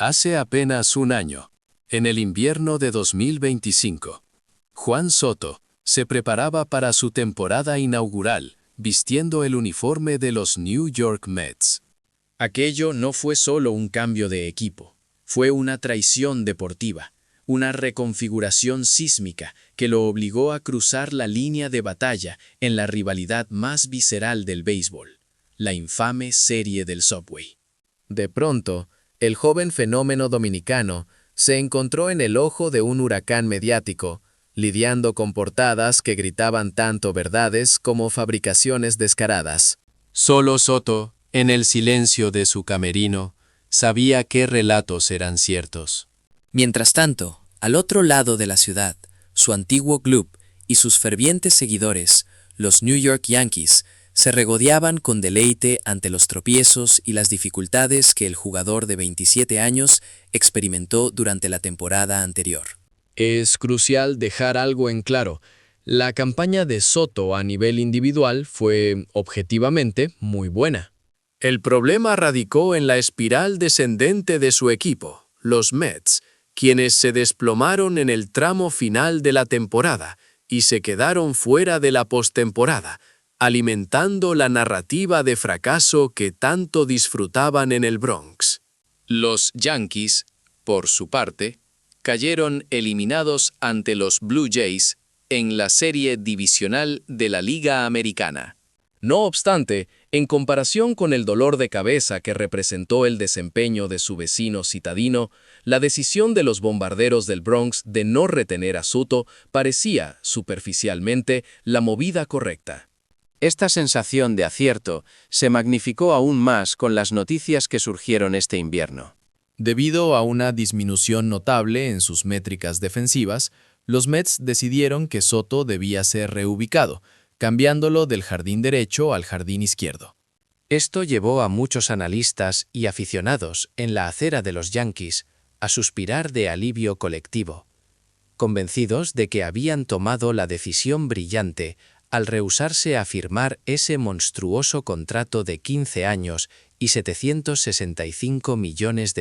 Hace apenas un año, en el invierno de 2025, Juan Soto se preparaba para su temporada inaugural, vistiendo el uniforme de los New York Mets. Aquello no fue solo un cambio de equipo, fue una traición deportiva, una reconfiguración sísmica que lo obligó a cruzar la línea de batalla en la rivalidad más visceral del béisbol, la infame serie del Subway. De pronto, el joven fenómeno dominicano se encontró en el ojo de un huracán mediático, lidiando con portadas que gritaban tanto verdades como fabricaciones descaradas. Solo Soto, en el silencio de su camerino, sabía qué relatos eran ciertos. Mientras tanto, al otro lado de la ciudad, su antiguo club y sus fervientes seguidores, los New York Yankees, se regodeaban con deleite ante los tropiezos y las dificultades que el jugador de 27 años experimentó durante la temporada anterior. Es crucial dejar algo en claro. La campaña de Soto a nivel individual fue, objetivamente, muy buena. El problema radicó en la espiral descendente de su equipo, los Mets, quienes se desplomaron en el tramo final de la temporada y se quedaron fuera de la postemporada, alimentando la narrativa de fracaso que tanto disfrutaban en el Bronx. Los Yankees, por su parte, cayeron eliminados ante los Blue Jays en la serie divisional de la Liga Americana. No obstante, en comparación con el dolor de cabeza que representó el desempeño de su vecino citadino, la decisión de los bombarderos del Bronx de no retener a Soto parecía, superficialmente, la movida correcta. Esta sensación de acierto se magnificó aún más con las noticias que surgieron este invierno. Debido a una disminución notable en sus métricas defensivas, los Mets decidieron que Soto debía ser reubicado, cambiándolo del jardín derecho al jardín izquierdo. Esto llevó a muchos analistas y aficionados en la acera de los Yankees a suspirar de alivio colectivo, convencidos de que habían tomado la decisión brillante al rehusarse a firmar ese monstruoso contrato de 15 años y $765 millones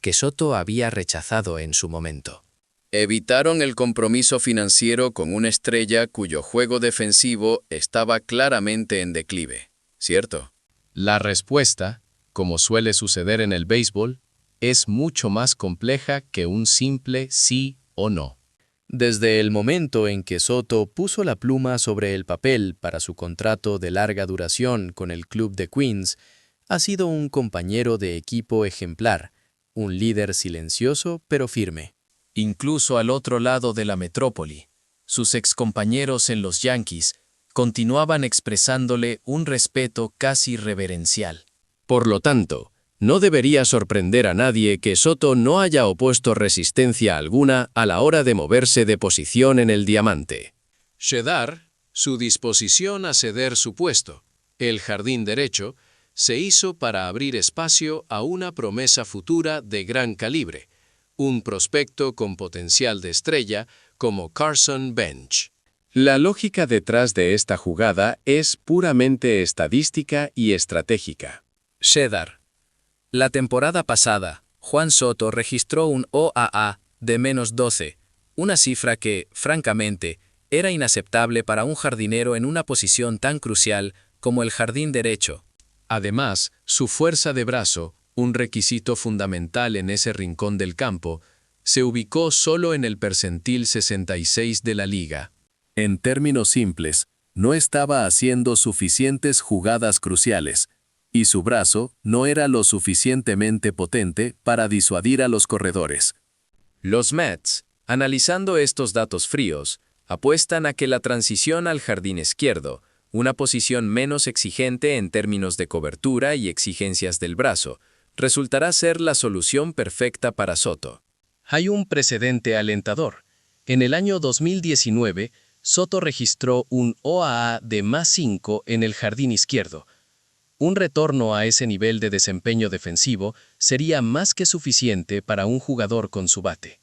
que Soto había rechazado en su momento. Evitaron el compromiso financiero con una estrella cuyo juego defensivo estaba claramente en declive, ¿cierto? La respuesta, como suele suceder en el béisbol, es mucho más compleja que un simple sí o no. Desde el momento en que Soto puso la pluma sobre el papel para su contrato de larga duración con el club de Queens, ha sido un compañero de equipo ejemplar, un líder silencioso pero firme. Incluso al otro lado de la metrópoli, sus excompañeros en los Yankees continuaban expresándole un respeto casi reverencial. Por lo tanto, no debería sorprender a nadie que Soto no haya opuesto resistencia alguna a la hora de moverse de posición en el diamante. Shedar, su disposición a ceder su puesto, el jardín derecho, se hizo para abrir espacio a una promesa futura de gran calibre, un prospecto con potencial de estrella como Carson Bench. La lógica detrás de esta jugada es puramente estadística y estratégica. Shedar. La temporada pasada, Juan Soto registró un OAA de -12, una cifra que, francamente, era inaceptable para un jardinero en una posición tan crucial como el jardín derecho. Además, su fuerza de brazo, un requisito fundamental en ese rincón del campo, se ubicó solo en el percentil 66 de la liga. En términos simples, no estaba haciendo suficientes jugadas cruciales, y su brazo no era lo suficientemente potente para disuadir a los corredores. Los Mets, analizando estos datos fríos, apuestan a que la transición al jardín izquierdo, una posición menos exigente en términos de cobertura y exigencias del brazo, resultará ser la solución perfecta para Soto. Hay un precedente alentador. En el año 2019, Soto registró un OAA de +5 en el jardín izquierdo. Un retorno a ese nivel de desempeño defensivo sería más que suficiente para un jugador con su bate.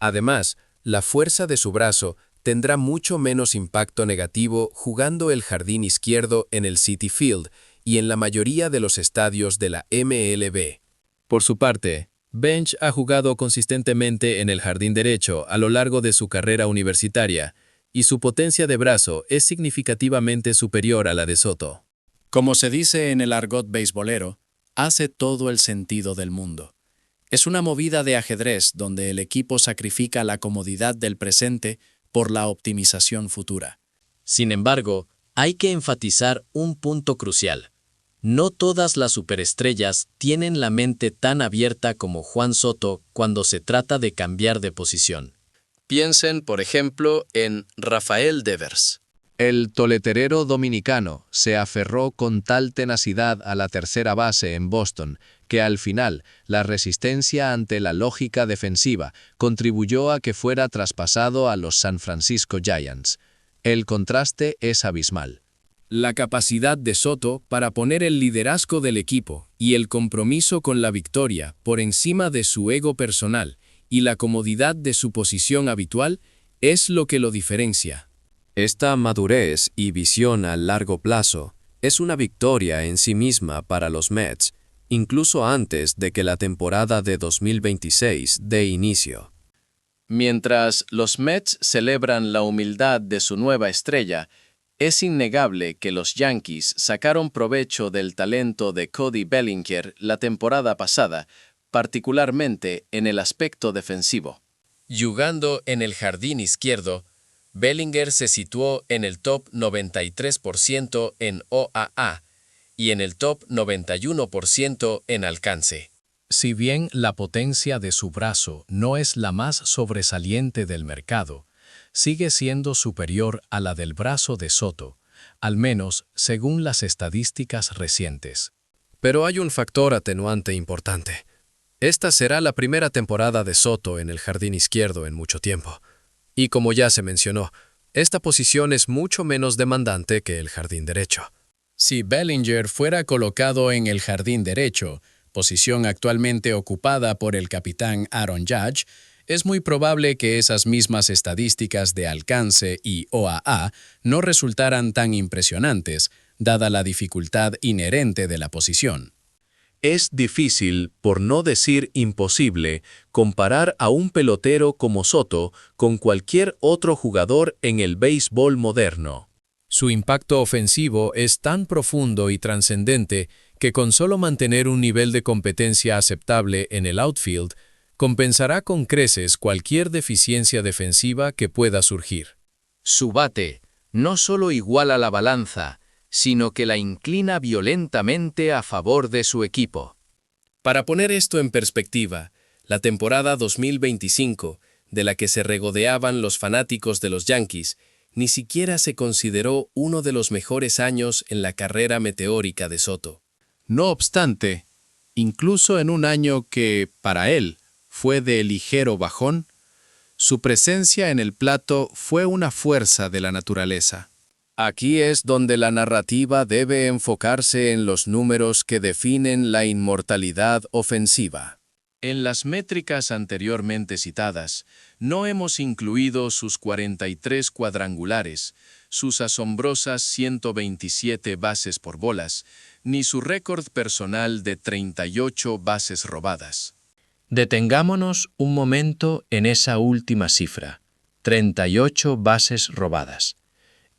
Además, la fuerza de su brazo tendrá mucho menos impacto negativo jugando el jardín izquierdo en el Citi Field y en la mayoría de los estadios de la MLB. Por su parte, Bench ha jugado consistentemente en el jardín derecho a lo largo de su carrera universitaria, y su potencia de brazo es significativamente superior a la de Soto. Como se dice en el argot beisbolero, hace todo el sentido del mundo. Es una movida de ajedrez donde el equipo sacrifica la comodidad del presente por la optimización futura. Sin embargo, hay que enfatizar un punto crucial. No todas las superestrellas tienen la mente tan abierta como Juan Soto cuando se trata de cambiar de posición. Piensen, por ejemplo, en Rafael Devers. El toleterero dominicano se aferró con tal tenacidad a la tercera base en Boston que al final la resistencia ante la lógica defensiva contribuyó a que fuera traspasado a los San Francisco Giants. El contraste es abismal. La capacidad de Soto para poner el liderazgo del equipo y el compromiso con la victoria por encima de su ego personal y la comodidad de su posición habitual es lo que lo diferencia. Esta madurez y visión a largo plazo es una victoria en sí misma para los Mets, incluso antes de que la temporada de 2026 dé inicio. Mientras los Mets celebran la humildad de su nueva estrella, es innegable que los Yankees sacaron provecho del talento de Cody Bellinger la temporada pasada, particularmente en el aspecto defensivo. Jugando en el jardín izquierdo, Bellinger se situó en el top 93% en OAA y en el top 91% en alcance. Si bien la potencia de su brazo no es la más sobresaliente del mercado, sigue siendo superior a la del brazo de Soto, al menos según las estadísticas recientes. Pero hay un factor atenuante importante. Esta será la primera temporada de Soto en el jardín izquierdo en mucho tiempo. Y como ya se mencionó, esta posición es mucho menos demandante que el jardín derecho. Si Bellinger fuera colocado en el jardín derecho, posición actualmente ocupada por el capitán Aaron Judge, es muy probable que esas mismas estadísticas de alcance y OAA no resultaran tan impresionantes, dada la dificultad inherente de la posición. Es difícil, por no decir imposible, comparar a un pelotero como Soto con cualquier otro jugador en el béisbol moderno. Su impacto ofensivo es tan profundo y trascendente que con solo mantener un nivel de competencia aceptable en el outfield, compensará con creces cualquier deficiencia defensiva que pueda surgir. Su bate no solo iguala la balanza, sino que la inclina violentamente a favor de su equipo. Para poner esto en perspectiva, la temporada 2025, de la que se regodeaban los fanáticos de los Yankees, ni siquiera se consideró uno de los mejores años en la carrera meteórica de Soto. No obstante, incluso en un año que, para él, fue de ligero bajón, su presencia en el plato fue una fuerza de la naturaleza. Aquí es donde la narrativa debe enfocarse en los números que definen la inmortalidad ofensiva. En las métricas anteriormente citadas, no hemos incluido sus 43 cuadrangulares, sus asombrosas 127 bases por bolas, ni su récord personal de 38 bases robadas. Detengámonos un momento en esa última cifra, 38 bases robadas.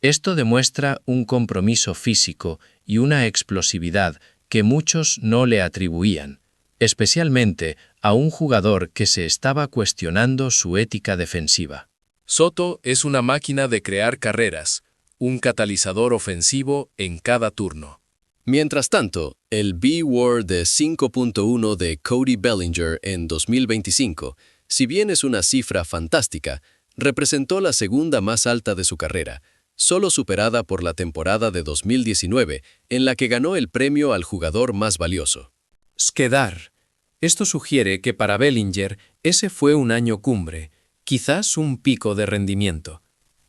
Esto demuestra un compromiso físico y una explosividad que muchos no le atribuían, especialmente a un jugador que se estaba cuestionando su ética defensiva. Soto es una máquina de crear carreras, un catalizador ofensivo en cada turno. Mientras tanto, el B-WAR de 5.1 de Cody Bellinger en 2025, si bien es una cifra fantástica, representó la segunda más alta de su carrera, solo superada por la temporada de 2019, en la que ganó el premio al jugador más valioso. Skedar. Esto sugiere que para Bellinger ese fue un año cumbre, quizás un pico de rendimiento.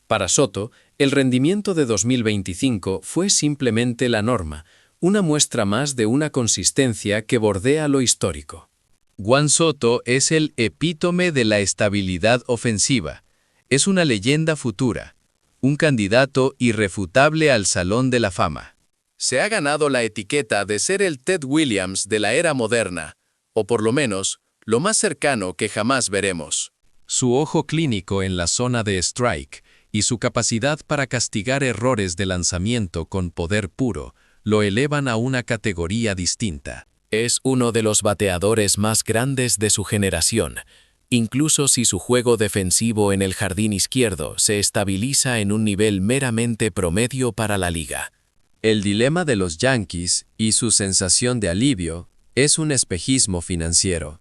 Para Soto, el rendimiento de 2025 fue simplemente la norma, una muestra más de una consistencia que bordea lo histórico. Juan Soto es el epítome de la estabilidad ofensiva. Es una leyenda futura, un candidato irrefutable al Salón de la Fama. Se ha ganado la etiqueta de ser el Ted Williams de la era moderna, o por lo menos lo más cercano que jamás veremos. Su ojo clínico en la zona de strike y su capacidad para castigar errores de lanzamiento con poder puro lo elevan a una categoría distinta. Es uno de los bateadores más grandes de su generación, incluso si su juego defensivo en el jardín izquierdo se estabiliza en un nivel meramente promedio para la liga. El dilema de los Yankees y su sensación de alivio es un espejismo financiero.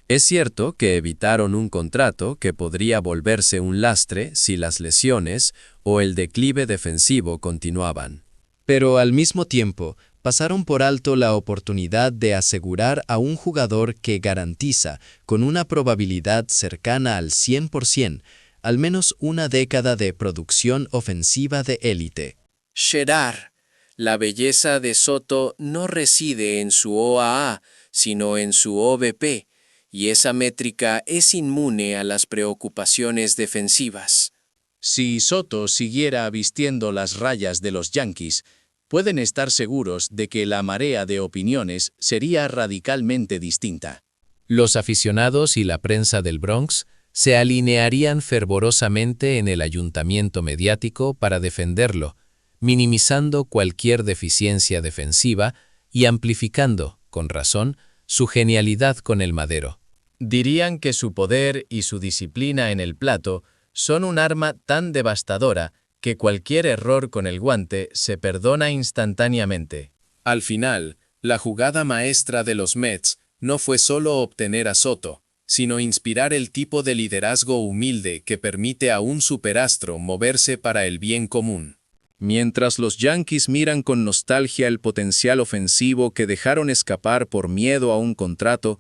Es cierto que evitaron un contrato que podría volverse un lastre si las lesiones o el declive defensivo continuaban. Pero al mismo tiempo, pasaron por alto la oportunidad de asegurar a un jugador que garantiza, con una probabilidad cercana al 100%, al menos una década de producción ofensiva de élite. Shedar. La belleza de Soto no reside en su OAA, sino en su OBP, y esa métrica es inmune a las preocupaciones defensivas. Si Soto siguiera vistiendo las rayas de los Yankees, pueden estar seguros de que la marea de opiniones sería radicalmente distinta. Los aficionados y la prensa del Bronx se alinearían fervorosamente en el ayuntamiento mediático para defenderlo, minimizando cualquier deficiencia defensiva y amplificando, con razón, su genialidad con el madero. Dirían que su poder y su disciplina en el plato son un arma tan devastadora que cualquier error con el guante se perdona instantáneamente. Al final, la jugada maestra de los Mets no fue solo obtener a Soto, sino inspirar el tipo de liderazgo humilde que permite a un superastro moverse para el bien común. Mientras los Yankees miran con nostalgia el potencial ofensivo que dejaron escapar por miedo a un contrato,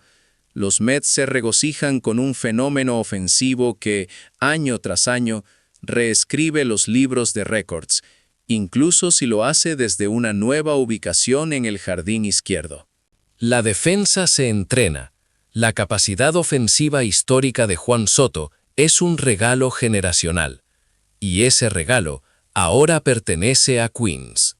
los Mets se regocijan con un fenómeno ofensivo que, año tras año, reescribe los libros de récords, incluso si lo hace desde una nueva ubicación en el jardín izquierdo. La defensa se entrena. La capacidad ofensiva histórica de Juan Soto es un regalo generacional. Y ese regalo ahora pertenece a Queens.